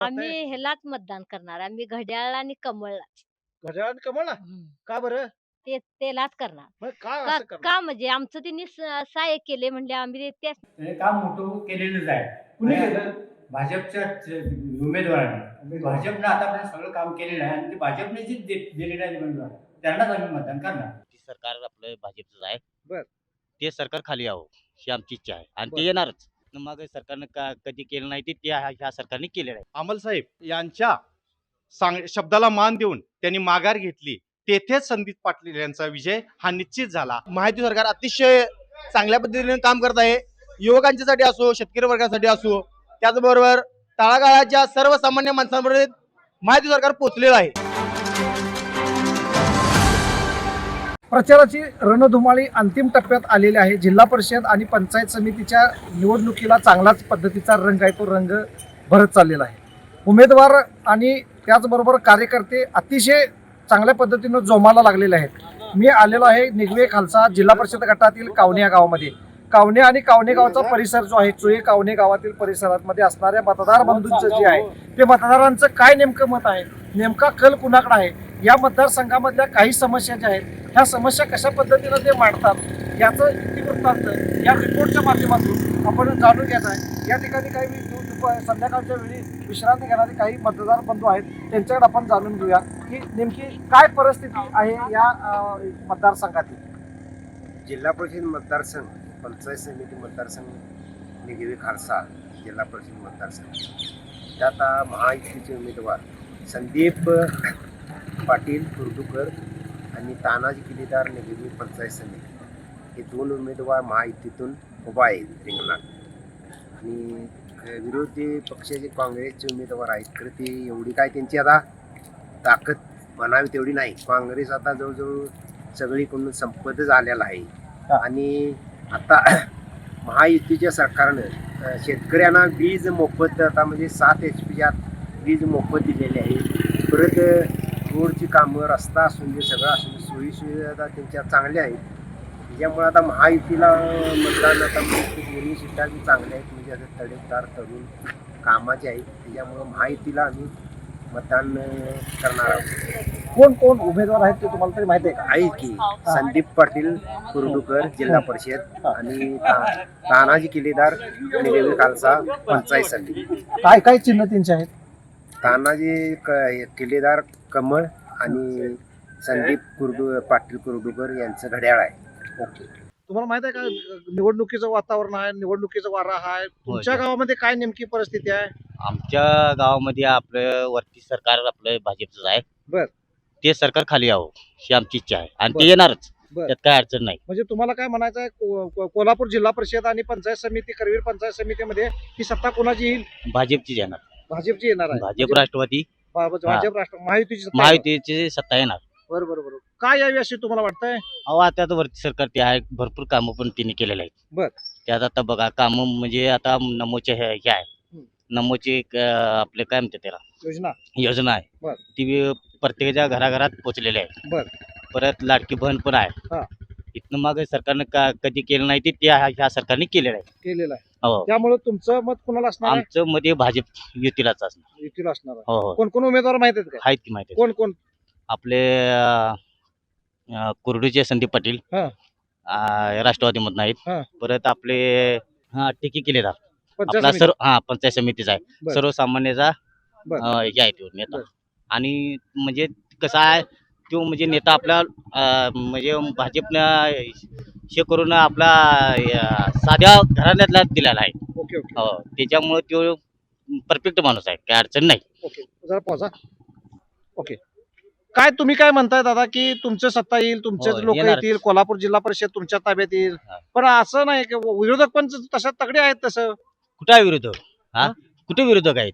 आम्ही ह्यालाच मतदान करणार. आम्ही घड्याळ आणि कमळला. घड्याळ आणि कमळला? का बरं? त्यालाच करणार. मग का का असं करणार? का म्हणजे आमचं त्यांनी सहाय्य केले म्हणजे आम्ही त्याच हे काम मोठं केलेलंच आहे. कुणी आणि केलं? भाजपच्याच उमेदवारांनी. भाजपनं आतापर्यंत सगळं काम केलेलं आहे आणि ते भाजपने जे दिलेलं आहे उमेदवार त्यांनाच आम्ही मतदान करणार. ते सरकार आपलं भाजपचंच आहे. बर. ते सरकार खाली यावं ही आमची इच्छा आहे आणि बर. ते येणारच. मग सरकारनं कधी केलं नाही ते ह्या सरकारने केलेलं आहे. अमल साहेब यांच्या शब्दाला मान देऊन त्यांनी माघार घेतली. तेथेच संदीप पाटील यांचा विजय हा निश्चित झाला. माहिती सरकार अतिशय चांगल्या पद्धतीने काम करत आहे. युवकांच्यासाठी असो, शेतकरी वर्गासाठी असो, त्याचबरोबर तळागाळाच्या सर्वसामान्य माणसांपर्यंत माहिती सरकार पोहोचलेलं आहे. प्रचाराची रणधुमाळी अंतिम टप्प्यात आलेली आहे. जिल्हा परिषद आणि पंचायत समितीच्या निवडणुकीला चांगलाच पद्धतीचा रंग आहे, तो रंग भरत चाललेला आहे. उमेदवार आणि त्याचबरोबर कार्यकर्ते अतिशय चांगल्या पद्धतीनं जोमाला लागलेले आहेत. मी आलेलो आहे निगवे खालसा जिल्हा परिषद गटातील कावणे या गावामध्ये. कावणे आणि कावणे गावाचा परिसर जो आहे, चोये कावणे गावातील परिसरामध्ये असणाऱ्या मतदार बंधूंचं जे आहे ते मतदारांचं काय नेमकं मत आहे, नेमका कल कुणाकडे आहे, या मतदारसंघामधल्या काही समस्या ज्या आहेत ह्या समस्या कशा पद्धतीनं ते मांडतात याचं इतिवृत्तांत या रिपोर्टच्या माध्यमातून आपण जाणून घेत आहे. या ठिकाणी काही संध्याकाळच्या वेळी विश्रांती घेणारे काही मतदार बंधू आहेत, त्यांच्याकडे आपण जाणून घेऊया की नेमकी काय परिस्थिती आहे या मतदारसंघातील. जिल्हा परिषद मतदारसंघ, पंचायत समिती मतदारसंघ, निगवे खालसा जिल्हा परिषद मतदारसंघ त्यात महायुतीचे उमेदवार संदीप पाटील कुर्डूकर आणि तानाजी किल्लेदार निगवे पंचायत समिती हे दोन उमेदवार महायुतीतून उभा आहेत रिंगणात. आणि विरोधी पक्षाचे काँग्रेसचे उमेदवार आहेत, खरं ते एवढी काय त्यांची आता ताकद म्हणावी तेवढी नाही. काँग्रेस आता जवळजवळ सगळीकडून संपत झालेला आहे. आणि आता महायुतीच्या सरकारनं शेतकऱ्यांना वीज मोफत आता म्हणजे 7 HP वीज मोफत दिलेली आहे. परत रोडची कामं, रस्ता असून दे, सगळं असून दे, सोयीसुविधा त्यांच्या चांगल्या आहेत. त्याच्यामुळे आता महायुतीला मतदान आता दोन्ही सीटा चांगल्या आहेत, म्हणजे आता तडेफदार तरुण कामाचे आहेत. त्याच्यामुळं महायुतीला आम्ही मतदान करणार आहोत. कोण कोण उमेदवार आहेत ते तुम्हाला तरी माहिती आहे का? आहे की संदीप पाटील कुर्डूकर जिल्हा परिषद आणि तानाजी किल्लेदार निगवे खालसा पंचायत समिती. काय काय चिन्ह त्यांचे आहेत? तानाजी किल्लेदार कमळ आणि संदीप पाटील कुर्डूकर यांचं घड्याळ आहे. ओके. तुम्हाला माहित आहे का निवडणुकीचं वातावरण आहे, निवडणुकीचा वारा आहे, तुमच्या गावामध्ये काय नेमकी परिस्थिती आहे? आमच्या गावामध्ये आपलं वरती सरकार आपलं भाजपचंच आहे. बर. ते सरकार खाली यावं ही आमची इच्छा आहे आणि बर. ते येणारच. बर. त्यात काय अडचण नाही. म्हणजे तुम्हाला काय म्हणायचं आहे, कोल्हापूर जिल्हा परिषद आणि पंचायत समिती, करवीर पंचायत समितीमध्ये ही सत्ता कोणाची येईल? भाजपचीच येणार. भाजपची येणार आहे. भाजप राष्ट्रवादी भाजप राष्ट्र महायुतीची सत्ता. महायुतीची सत्ता येणार. बरोबर बरोबर. काय यावी अशी तुम्हाला वाटतंय? अहो आता वरती सरकार ते आहे, भरपूर कामं पण त्यांनी केलेले आहेत. बर. त्यात आता बघा कामं म्हणजे आता नमोचे हे आहे, नमोची आपले काय म्हणते त्याला योजना आहे. बर. ती प्रत्येकाच्या घराघरात पोहोचलेली आहे. बर. परत लाडकी बहीण पण हा. आहे. इथनं मग सरकारनं कधी केलं नाही ते ह्या सरकारने केलेलं आहे. केलेला आहे. हो. त्यामुळे तुमचं मत कुणाला असणार आहे? आमचं मध्ये भाजप युतीलाच असणार. युतीला असणार आहे. हो हो कोण कोण उमेदवार माहित आहेत का? आहेत की माहिती आहे. कोण कोण? आपले कुर्डूचे संदीप पाटील हा. राष्ट्रवादीमधून आहेत. हा. परत आपले टिकी केलेला पंचायत आपला समिती? पंचायत समितीचा आहे. बर. सर्वसामान्याचा बर. हे आहे तो नेता. बर. आणि म्हणजे कसा आहे तो म्हणजे नेता आपला म्हणजे भाजपनं हे करून आपला साध्या घराण्यातला दिलेला आहे. ओके ओके हो त्याच्यामुळे तो परफेक्ट माणूस आहे, काय अडचण नाही. ओके. जरा पॉझा. ओके. काय तुम्ही काय म्हणताय दादा की तुमचं सत्ता येईल, तुमचेच हो, लोक येणारच. येतील, कोल्हापूर जिल्हा परिषद तुमच्या ताब्यात येईल, हा. पण असं नाही की विरोधक पण तशा तगडे आहेत. तसं कुठं आहे विरोधक? हा कुठे विरोधक आहेत?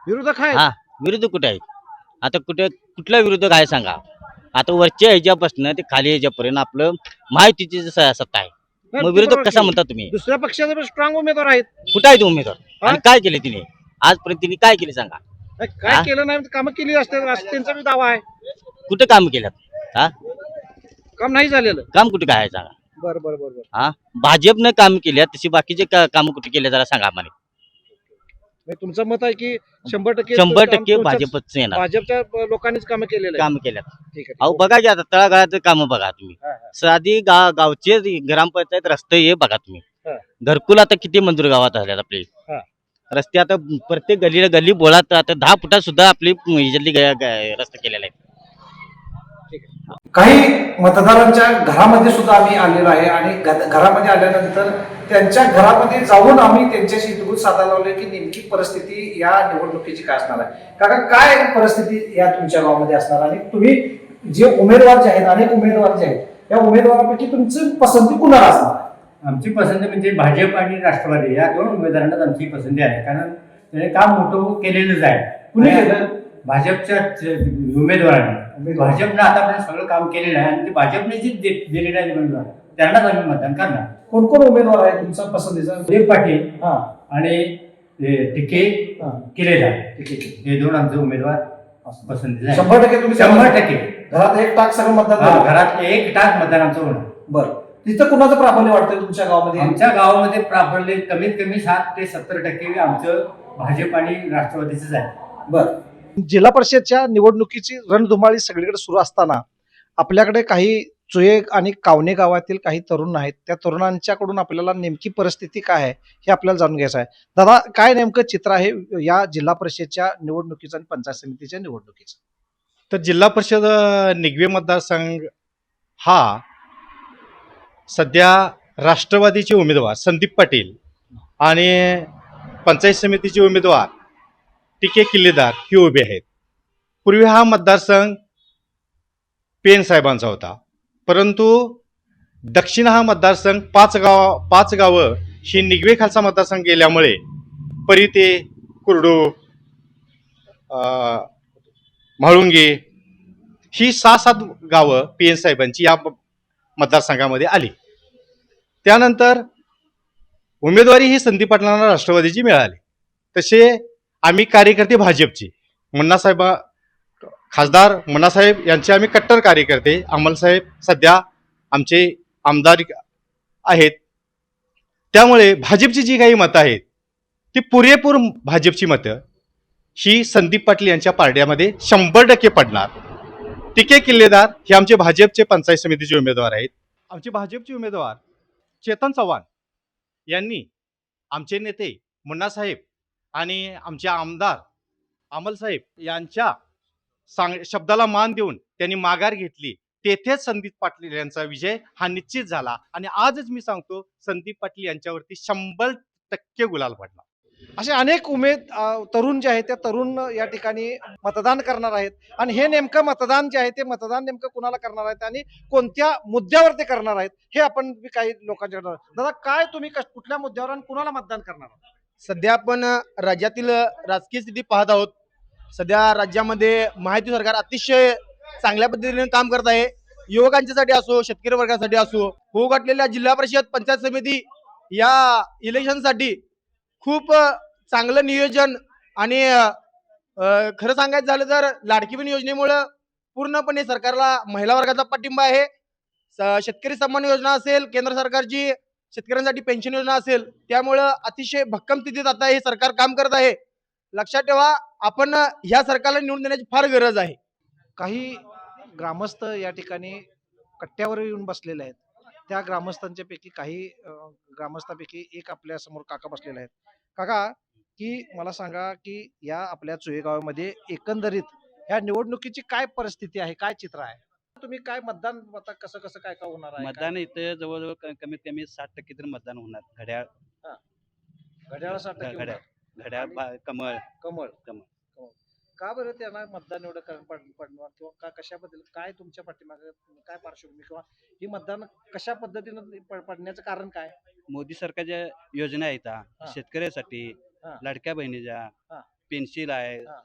विरोधक आहेत. हा विरोधक कुठे आहेत? आता कुठला विरोधक आहे सांगा? आता वरच्या ह्याच्यापासून ते खाली ह्याच्यापर्यंत आपलं माहितीची सत्ता आहे. नाही, मग ते विरोधक बरोबर कसा की म्हणता तुम्ही? दुसऱ्या पक्षाचे स्ट्रॉंग उमेदवार आहेत. कुठे आहेत उमेदवार हा? आणि काय केले तिने आजपर्यंत? तिने काय केले सांगा? काय हा? केलं नाही, कामं केली असते असं त्यांचा बी दावा आहे. कुठं काम केलं? हा काम नाही झालेलं. काम कुठे काय आहे सांगा? बरं बरं बरं बरं. हा भाजपनं काम केल्या तशी बाकीचे काम कुठे केले जरा सांगा आम्हाला. म्हणजे तुमचं मत आहे की 100% 100% भाजपच येणार. भाजपच्या लोकांनीच कामं केलेलं आहे. काम केल्यात. ठीक आहे, अहो ठीक आहे. बघा की आता तळागाळाचं काम बघा तुम्ही. हा, हा. साधी गावचे ग्रामपंचायत रस्ते हे बघा तुम्ही. हा. घरकुल आता किती मंजूर गावात झाल्यात आपले. हा. रस्ते आता प्रत्येक गल्ली बोळात आता 10 फुटात सुद्धा आपली ह्याच्यातली रस्ते केलेले आहेत. काही मतदारांच्या घरामध्ये सुद्धा आम्ही आलेलो आहे आणि घरामध्ये आल्यानंतर त्यांच्या घरामध्ये जाऊन आम्ही त्यांच्याशी दूर साधायला लावले की नेमकी परिस्थिती या निवडणुकीची काय असणार आहे. काका काय परिस्थिती या तुमच्या गावामध्ये असणार आणि तुम्ही जे उमेदवार जे आहेत अनेक उमेदवार जे आहेत या उमेदवारापैकी तुमची पसंती कुणाला असणार आहे? आमची पसंती म्हणजे भाजप आणि राष्ट्रवादी या दोन उमेदवारांनाच आमची पसंती आहे. कारण त्याने काम मोठं केलेलंच आहे. कुणी केलं? भाजपच्या उमेदवारांनी. भाजपनं आतापर्यंत सगळं काम केलेलं आहे आणि ते भाजपने जे दिलेलं आहे उमेदवार त्यांनाच आम्ही मतदान करणार. कोण कोण उमेदवार आहे तुमचा पसंतीचा? उदय पाटील हा, आणि टिके हा. केलेला ठीक आहे. हे दोन आमचे उमेदवार पसंतीचे आहे. 100% तुम्ही 100% घरात एक टाक सगळं मतदान हा, झालं. घरात एक टाक मतदान आमचं होणार. बरं, तिथं कुणाचं प्राबल्य वाटतंय तुमच्या गावामध्ये? आमच्या गावामध्ये प्राबल्य कमीत कमी 7 ते 70% आमचं भाजप आणि राष्ट्रवादीचंच आहे. बर, जिल्हा परिषदच्या निवडणुकीची रणधुमाळी सगळीकडे सुरू असताना आपल्याकडे काही चुये आणि कावणे गावातील काही तरुण आहेत. त्या तरुणांच्याकडून आपल्याला नेमकी परिस्थिती काय आहे हे आपल्याला जाणून घ्यायचं आहे. दादा, काय नेमकं चित्र आहे या जिल्हा परिषदच्या निवडणुकीचं आणि पंचायत समितीच्या निवडणुकीचं? तर जिल्हा परिषद निगवे मतदारसंघ हा सध्या राष्ट्रवादीचे उमेदवार संदीप पाटील आणि पंचायत समितीचे उमेदवार टिके किल्लेदार हे उभे आहेत. पूर्वी हा मतदारसंघ पेन साहेबांचा होता, परंतु दक्षिण हा मतदारसंघ पाच गावं ही निगवे खालचा मतदारसंघ गेल्यामुळे परिते, कुर्डू, म्हाळुंगे ही 6-7 गावं पी एन साहेबांची या मतदारसंघामध्ये आली. त्यानंतर उमेदवारी ही संदीप पाटलांना राष्ट्रवादीची मिळाली. तसे आम्ही कार्यकर्ते भाजपचे मुन्नासाहेब खासदार मुन्नासाहेब यांचे आम्ही कट्टर कार्यकर्ते. अमलसाहेब सध्या आमचे आमदार आहेत. त्यामुळे भाजपची जी काही मतं आहेत ती पुरेपूर भाजपची मतं ही संदीप पाटील यांच्या पारड्यामध्ये 100% पडणार. टिके किल्लेदार हे आमचे भाजपचे पंचायत समितीचे उमेदवार आहेत. आमचे भाजपचे उमेदवार चेतन चव्हाण यांनी आमचे नेते मुन्नासाहेब आणि आमचे आमदार अमलसाहेब यांच्या शब्दाला मान देऊन त्यांनी माघार घेतली. तेथेच संदीप पाटील यांचा विजय हा निश्चित झाला आणि आजच मी सांगतो संदीप पाटील यांच्यावरती 100% गुलाल पडला. असे अनेक तरुण जे आहेत त्या तरुण या ठिकाणी मतदान करणार आहेत आणि हे नेमकं मतदान जे आहे ते मतदान नेमकं कुणाला करणार आहेत आणि कोणत्या मुद्द्यावर ते करणार आहेत हे आपण काही लोकांच्या. दादा, काय तुम्ही कुठल्या मुद्द्यावर आणि कुणाला मतदान करणार आहात? सध्या आपण राज्यातील राजकीय स्थिती पाहत आहोत. सध्या राज्यामध्ये महायुती सरकार अतिशय चांगल्या पद्धतीने काम करत आहे. युवकांच्यासाठी असो, शेतकरी वर्गासाठी असो, होऊ घातलेल्या जिल्हा परिषद पंचायत समिती या इलेक्शनसाठी खूप चांगलं नियोजन आणि खरं सांगायचं झालं तर लाडकी बहीण योजनेमुळं पूर्णपणे सरकारला महिला वर्गाचा पाठिंबा आहे. शेतकरी सन्मान योजना असेल, केंद्र सरकारची शेतकऱ्यांसाठी पेन्शन योजना असेल, त्यामुळं अतिशय भक्कम स्थितीत आता हे सरकार काम करत आहे. लक्षात ठेवा, आपण ह्या सरकारला निवडून देण्याची फार गरज आहे. काही ग्रामस्थ या ठिकाणी कट्ट्यावर येऊन बसलेले आहेत. त्या ग्रामस्थांच्या पैकी काही ग्रामस्थांपैकी एक आपल्या समोर काका बसलेले आहेत. काका, की मला सांगा की या आपल्या चुये गावामध्ये एकंदरीत ह्या निवडणुकीची काय परिस्थिती आहे, काय चित्र आहे? तुम्ही काय मतदान आता कसं काय होणार आहे? मतदान इथे जवळजवळ कमीत कमी 60% तरी मतदान होणार. घड्याळ घड्याळा 60% घड्याळ घड्याळ कमळ कमळ. कमळ. का बरं त्यांना मतदान एवढं पडणार किंवा कशाबद्दल काय तुमच्या पाठीमागे काय पार्श्वभूमी किंवा ही मतदान कशा पद्धतीनं पडण्याचं कारण काय? मोदी सरकारच्या योजना आहेत हा. शेतकऱ्यासाठी, हा. लाडक्या बहिणीच्या, हा. पेन्सिल आहे, हा.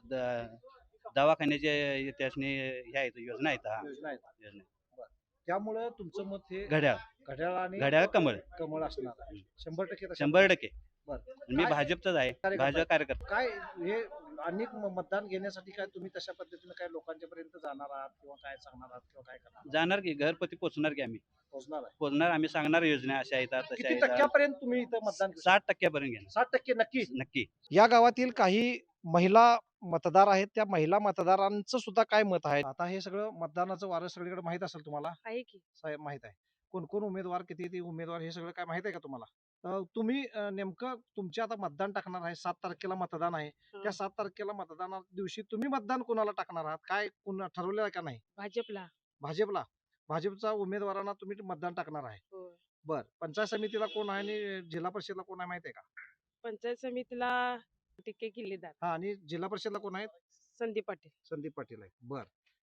दवाखान्याचे त्यासनी ह्या आहेत योजना आहेत. योजना आहेत. योजना. त्यामुळं तुमचं मत हे घड्याळ घड्याळ आणि घड्याळ कमळ कमळ असणार 100%. 100%. बरं. मी काय- भाजपचाच आहे, कार्यकर्ता. भाजप कार्यकर्ता. काय हे अनेक मतदान घेण्यासाठी काय तुम्ही तशा पद्धतीने काय लोकांच्या पर्यंत जाणार आहात किंवा काय सांगणार आहात किंवा काय करणार जाणार की घरपती पोचणार की आम्ही पोहोचणार आहे? पोचणार आम्ही सांगणार योजना अशा आहेत तशा किती आहेत टक्क्यापर्यंत तुम्ही इथं मतदान 60% घेणार 60% नक्की. नक्की. या गावातील काही महिला मतदार आहेत, त्या महिला मतदारांचं सुद्धा काय मत आहे? आता हे सगळं मतदानाचं वारं सगळीकडे माहित असेल तुम्हाला? आहे की साहेब माहित आहे. कोण कोण उमेदवार, किती ते उमेदवार, हे सगळं काय माहित आहे का तुम्हाला? तुम्ही नेमकं तुमचे आता मतदान टाकणार आहे, 7 तारखेला मतदान आहे. त्या 7 तारखेला मतदाना दिवशी तुम्ही मतदान कोणाला टाकणार आहात? काय ठरवलेलं आहे का नाही? भाजपला. भाजपला. भाजपचा उमेदवारांना तुम्ही मतदान टाकणार आहे. हो. बर, पंचायत समितीला कोण आहे आणि जिल्हा परिषदला कोण आहे माहिती आहे का? पंचायत समितीला टिके किल्लेदार हा, आणि जिल्हा परिषदला कोण आहेत? संदीप पाटील. संदीप पाटील आहे. बर,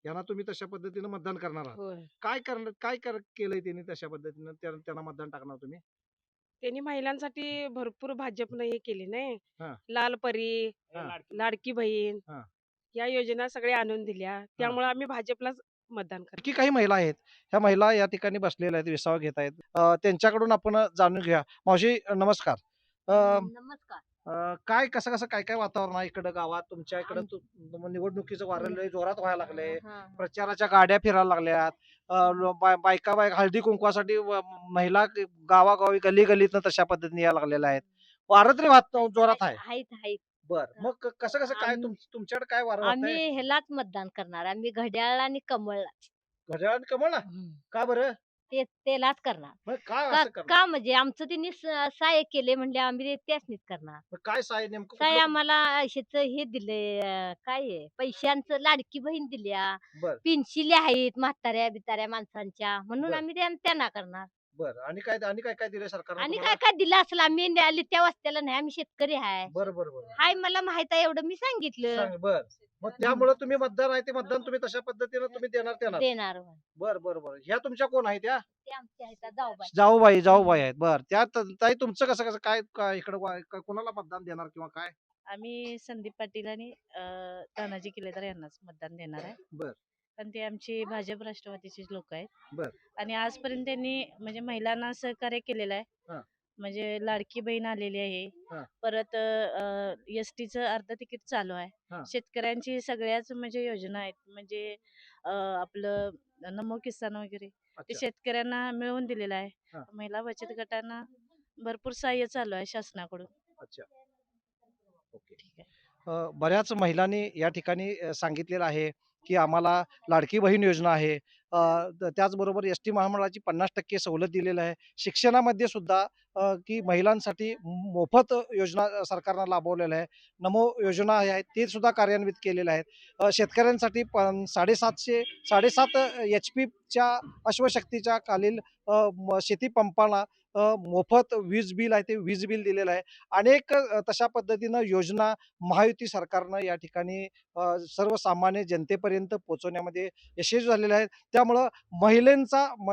यांना तुम्ही तशा पद्धतीने मतदान करणार आहात. होय. काय केलंय त्यांनी तशा पद्धतीनं त्यांना मतदान टाकणार तुम्ही? त्यांनी महिलांसाठी भरपूर भाजपनं हे केले नाही. हा. लाल परी, हा. लाडकी बहीण, हा. या योजना सगळ्या आणून दिल्या. त्यामुळे आम्ही भाजपलाच मतदान करतो. की काही महिला आहेत, ह्या महिला या ठिकाणी बसलेल्या आहेत, विसावा घेत आहेत. त्यांच्याकडून आपण जाणून घेऊया. मावशी नमस्कार. नमस्कार. काय कसं काय काय वातावरण आहे इकडं गावात तुमच्या इकडं? निवडणुकीचं वारं लय जोरात व्हायला लागलंय. हा. प्रचाराच्या गाड्या फिरायला लागल्यात. बायका हळदी कुंकवासाठी महिला गावागावी गली गलीतनं तशा पद्धतीने यायला लागलेल्या आहेत. वारं तरी जोरात आहे. आहेत. बर, मग कसं काय तुमच्याकडे काय वारं वाहतंय? आम्ही ह्यालाच मतदान करणार. आम्ही घड्याळ आणि कमळ. घड्याळ आणि कमळ ना? का बरं? त्यालाच करणार. मग काय असं करणार? का म्हणजे आमचं त्यांनी सहाय्य केले म्हणजे आम्ही त्याच करणार. मग काय साय नेमकं काय कुठलं? आम्हाला ह्याचं हे दिले, काय आहे, पैशांचं लाडकी बहीण दिल्या, बर पेन्शिली आहेत म्हाताऱ्या बिताऱ्या माणसांच्या, म्हणून बर. आम्ही त्यांना करणार. बर, आणि काय दिलं सरकार? आणि काय काय दिलं असेल आम्ही त्या वस्त्याला नाही, आम्ही शेतकरी आहे. बरं बरं बरं हाय, मला माहित आहे एवढं मी सांगितलं. सांग. बर, मग त्यामुळे तुम्ही मतदान आहे ते मतदान तुम्ही तशा पद्धतीने तुम्ही देणार त्यांना? देणार. बर बर बर, ह्या तुमच्या कोण आहेत? त्या ते आमच्या आहेत जाऊबाई. जाऊबाई आहेत. बर, त्या ताई तुमचं कसं काय इकडं कोणाला मतदान देणार किंवा काय? आम्ही संदीप पाटील आणि तानाजी किल्लेदार यांनाच मतदान देणार आहे. बर. पण ते आमचे भाजप राष्ट्रवादीचे लोक आहेत. बर. आणि आजपर्यंत त्यांनी म्हणजे महिलांना सहकार्य केलेलं आहे. हा. म्हणजे लाडकी बहीण आलेली आहे. हा. परत एसटीचं अर्ध तिकीट चालू आहे. हा. शेतकऱ्यांची सगळ्याच म्हणजे योजना आहेत. म्हणजे आपलं नमो किसान वगैरे ते अच्छा. शेतकऱ्यांना मिळवून दिलेलं आहे. हा. महिला बचत गटांना भरपूर सहाय्य चालू आहे शासनाकडून. अच्छा, ओके. ठीक आहे. बऱ्याच महिलांनी या ठिकाणी सांगितलेलं आहे की आम्हाला लाडकी बहीण योजना आहे. त्याचबरोबर एस टी महामंडळाची 50% सवलत दिलेली आहे. शिक्षणामध्ये सुद्धा की महिलांसाठी मोफत योजना सरकारनं लाभवलेल्या आहे. नमो योजना आहे ते सुद्धा कार्यान्वित केलेल्या आहेत. शेतकऱ्यांसाठी 7.5 HP अश्वशक्तीच्या खालील शेती पंपाला मोफत वीज बिल आहे ते वीज बिल दिलेलं आहे. अनेक तशा पद्धतीनं योजना महायुती सरकारनं या ठिकाणी सर्वसामान्य जनतेपर्यंत पोहोचवण्यामध्ये यशस्वी झालेले आहेत. त्यामुळं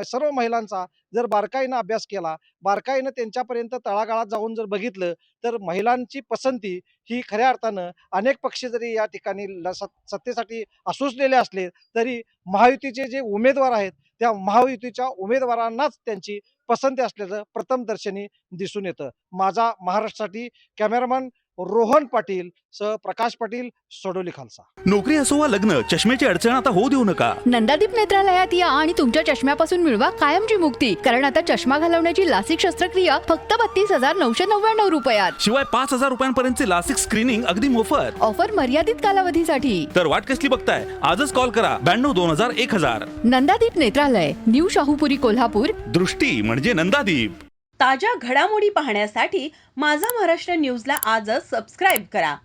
सर्व महिलांचा जर बारकाईनं अभ्यास केला, बारकाईनं त्यांच्यापर्यंत तळागाळात जाऊन जर बघितलं, तर महिलांची पसंती ही खऱ्या अर्थानं अनेक पक्ष जरी या ठिकाणी सत्तेसाठी आसूसलेले असले तरी महायुतीचे जे उमेदवार आहेत त्या महायुतीच्या उमेदवारांनाच त्यांची पसंती असल्याचं प्रथमदर्शनी दिसून येतं. माझा महाराष्ट्रासाठी कॅमेरामन रोहन पाटील सह प्रकाश पाटील, सोडोली खालसा. नोकरी असो वा लग्न, चष्म्याची अडचण आता होऊ देऊ नका. नंदादीप नेत्रालयात या आणि तुमच्या चष्म्यापासून मिळवा कायमची मुक्ती. कारण आता चष्मा घालवण्याची लासिक शस्त्रक्रिया फक्त 32,999 रुपयात. शिवाय 5,000 रुपयांपर्यंतचे लासिक स्क्रीनिंग अगदी मोफत. ऑफर मर्यादित कालावधीसाठी. तर वाट कसली बघताय, आजच कॉल करा 92-2000-1000. नंदादीप नेत्रालय, न्यू शाहूपुरी, कोल्हापूर. दृष्टी म्हणजे नंदादीप. ताज्या घडामोडी पाहण्यासाठी माझा महाराष्ट्र न्यूजला आजच सबस्क्राईब करा.